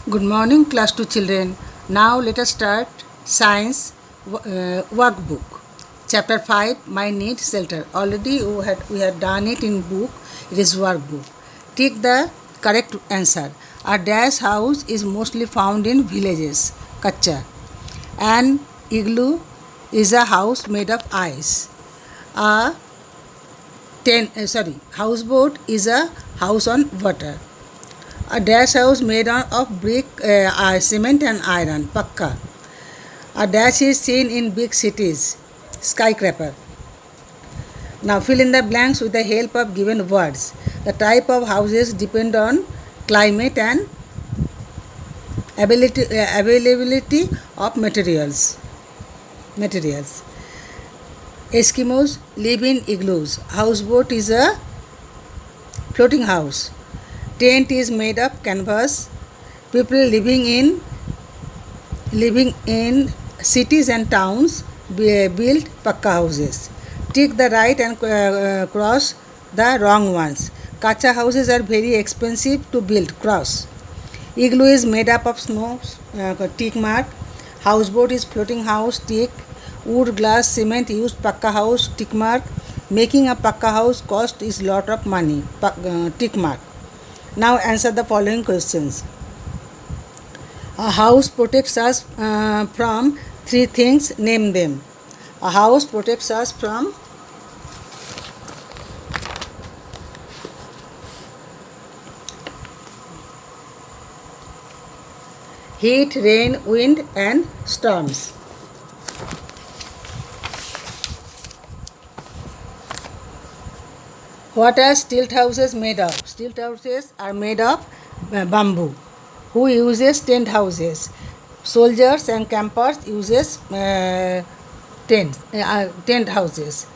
Good morning, class 2 children. Now let us start science workbook. Chapter 5, My Need Shelter. Already we had done it in book. It is workbook. Take the correct answer. A dash house is mostly found in villages. Kacha. An igloo is a house made of ice. A houseboat is a house on water. A dash house made of brick, cement and iron, pakka. A dash is seen in big cities, skyscraper. Now fill in the blanks with the help of given words. The type of houses depend on climate and availability of materials. Eskimos live in igloos. Houseboat is a floating house. Tent is made of canvas. People living in cities and towns build pakka houses. Tick the right and cross the wrong ones. Kacha houses are very expensive to build. Cross. Igloo is made up of snow. Tick mark. Houseboat is floating house. Tick. Wood, glass, cement used pakka house. Tick mark. Making a pakka house cost is lot of money. Tick mark. Now answer the following questions. A house protects us from three things. Name them. A house protects us from heat, rain, wind and storms. What are stilt houses made of? Stilt houses are made of bamboo. Who uses tent houses? Soldiers and campers uses tent houses.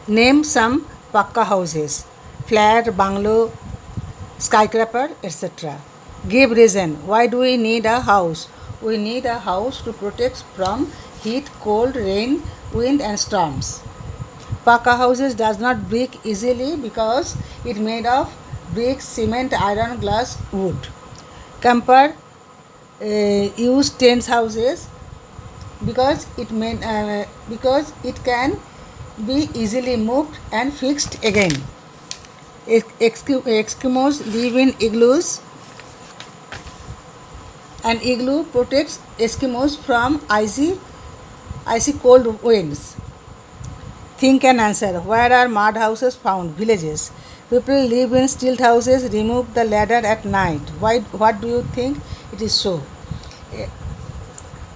Name some pakka houses: flat, bungalow, skyscraper, etc. Give reason. Why do we need a house? We need a house to protect from heat, cold, rain, wind and storms. Pakka houses does not break easily because it made of bricks, cement, iron, glass, wood. Camper use tent houses because it can be easily moved and fixed again. Eskimos live in igloos. An igloo protects Eskimos from icy cold winds. Think and answer. Where are mud houses found? Villages. People live in stilt houses. Remove the ladder at night. Why? What do you think? It is so.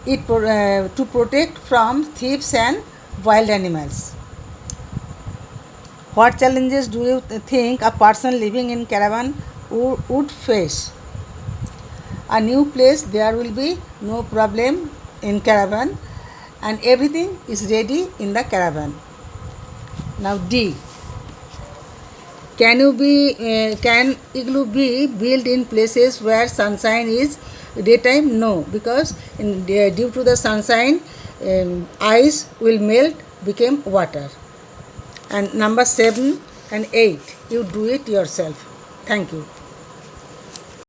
To protect from thieves and wild animals. What challenges do you think a person living in caravan would face? A new place, there will be no problem in caravan, and everything is ready in the caravan. Now D. Can igloo be built in places where sunshine is daytime? No, because due to the sunshine, ice will melt, become water. And number 7 and 8, you do it yourself. Thank you.